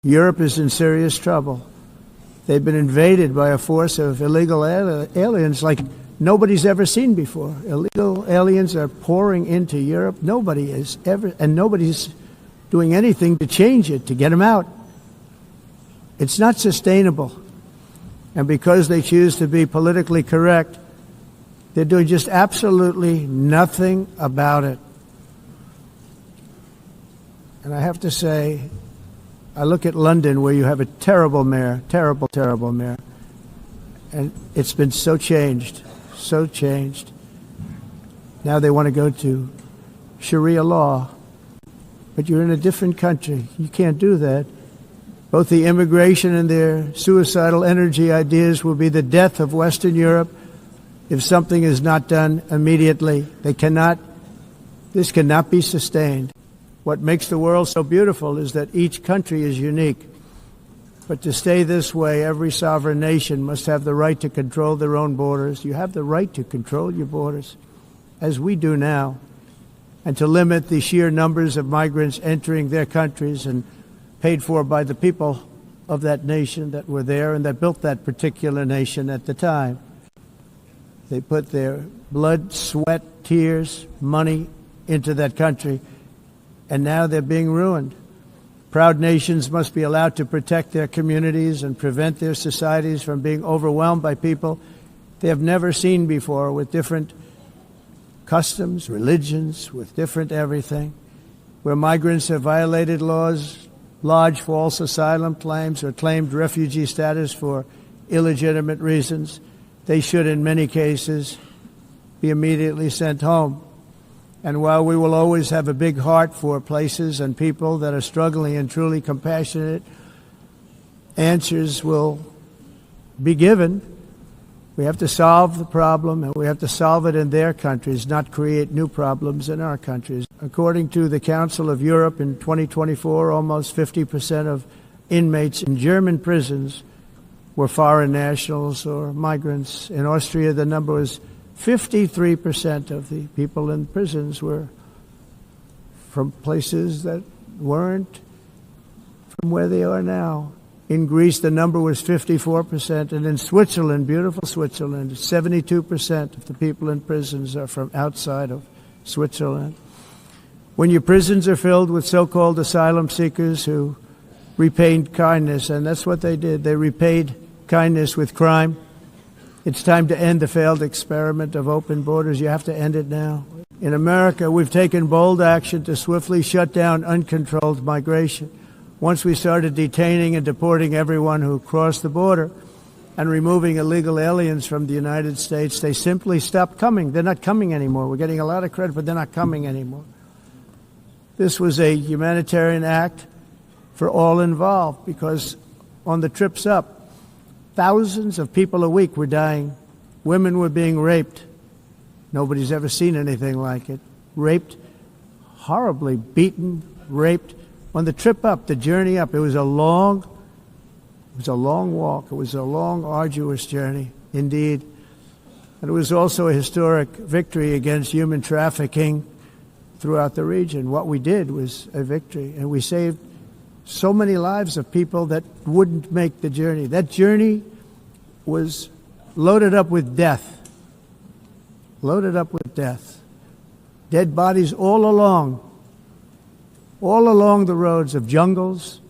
Europe is in serious trouble. They've been invaded by a force of illegal aliens like nobody's ever seen before. Illegal aliens are pouring into Europe. Nobody's doing anything to change it, to get them out. It's not sustainable. And because they choose to be politically correct, they're doing just absolutely nothing about it. And I have to say, I look at London, where you have a terrible mayor, terrible, terrible mayor. And it's been so changed, so changed. Now they want to go to Sharia law. But you're in a different country. You can't do that. Both the immigration and their suicidal energy ideas will be the death of Western Europe if something is not done immediately. This cannot be sustained. What makes the world so beautiful is that each country is unique. But to stay this way, every sovereign nation must have the right to control their own borders. You have the right to control your borders, as we do now, and to limit the sheer numbers of migrants entering their countries and paid for by the people of that nation that were there and that built that particular nation at the time. They put their blood, sweat, tears, money into that country, and now they're being ruined. Proud nations must be allowed to protect their communities and prevent their societies from being overwhelmed by people they have never seen before, with different customs, religions, with different everything. Where migrants have violated laws, lodged false asylum claims, or claimed refugee status for illegitimate reasons, they should, in many cases, be immediately sent home. And while we will always have a big heart for places and people that are struggling and truly compassionate, answers will be given. We have to solve the problem, and we have to solve it in their countries, not create new problems in our countries. According to the Council of Europe, in 2024, almost 50% of inmates in German prisons were foreign nationals or migrants. In Austria, the number was 53% of the people in prisons were from places that weren't from where they are now. In Greece, the number was 54%, and in Switzerland, beautiful Switzerland, 72% of the people in prisons are from outside of Switzerland. When your prisons are filled with so-called asylum seekers who repaid kindness, and that's what they did, they repaid kindness with crime, it's time to end the failed experiment of open borders. You have to end it now. In America, we've taken bold action to swiftly shut down uncontrolled migration. Once we started detaining and deporting everyone who crossed the border and removing illegal aliens from the United States, they simply stopped coming. They're not coming anymore. We're getting a lot of credit, but they're not coming anymore. This was a humanitarian act for all involved, because on the trips up, thousands of people a week were dying. Women were being raped. Nobody's ever seen anything like it. Raped, horribly beaten, raped. On the trip up, the journey up, it was a long walk. It was a long, arduous journey, indeed. And it was also a historic victory against human trafficking throughout the region. What we did was a victory, and we saved so many lives of people that wouldn't make the journey. That journey was loaded up with death. Loaded up with death. Dead bodies all along the roads of jungles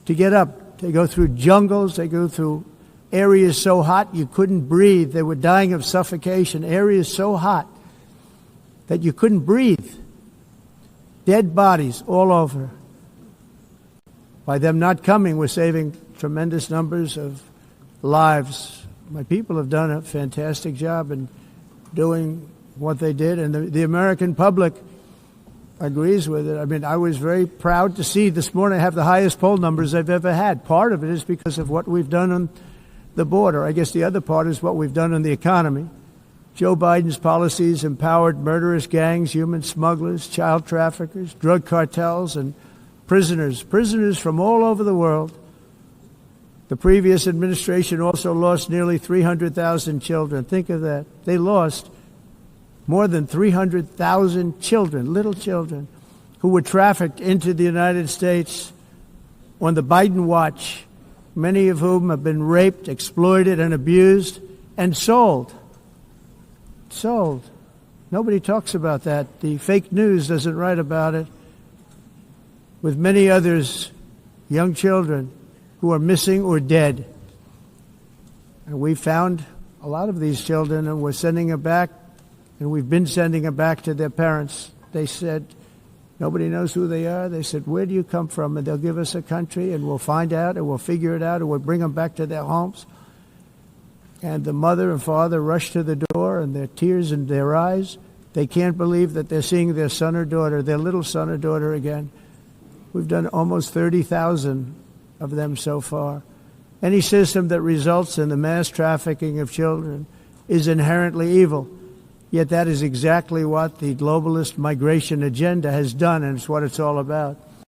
to get up. They go through jungles, they go through areas so hot you couldn't breathe. They were dying of suffocation, areas so hot that you couldn't breathe. Dead bodies all over. By them not coming, we're saving tremendous numbers of lives. My people have done a fantastic job in doing what they did, and the American public agrees with it. I mean, I was very proud to see this morning I have the highest poll numbers I've ever had. Part of it is because of what we've done on the border. I guess the other part is what we've done on the economy. Joe Biden's policies empowered murderous gangs, human smugglers, child traffickers, drug cartels, and prisoners from all over the world. The previous administration also lost nearly 300,000 children. Think of that. They lost more than 300,000 children, little children, who were trafficked into the United States on the Biden watch, many of whom have been raped, exploited, and abused, and sold. Sold. Nobody talks about that. The fake news doesn't write about it. With many others, young children who are missing or dead. And we found a lot of these children, and we're sending them back, and we've been sending them back to their parents. They said, nobody knows who they are. They said, where do you come from? And they'll give us a country, and we'll find out, and we'll figure it out, and we'll bring them back to their homes. And the mother and father rush to the door, and their tears in their eyes. They can't believe that they're seeing their son or daughter, their little son or daughter again. We've done almost 30,000 of them so far. Any system that results in the mass trafficking of children is inherently evil. Yet that is exactly what the globalist migration agenda has done, and it's what it's all about.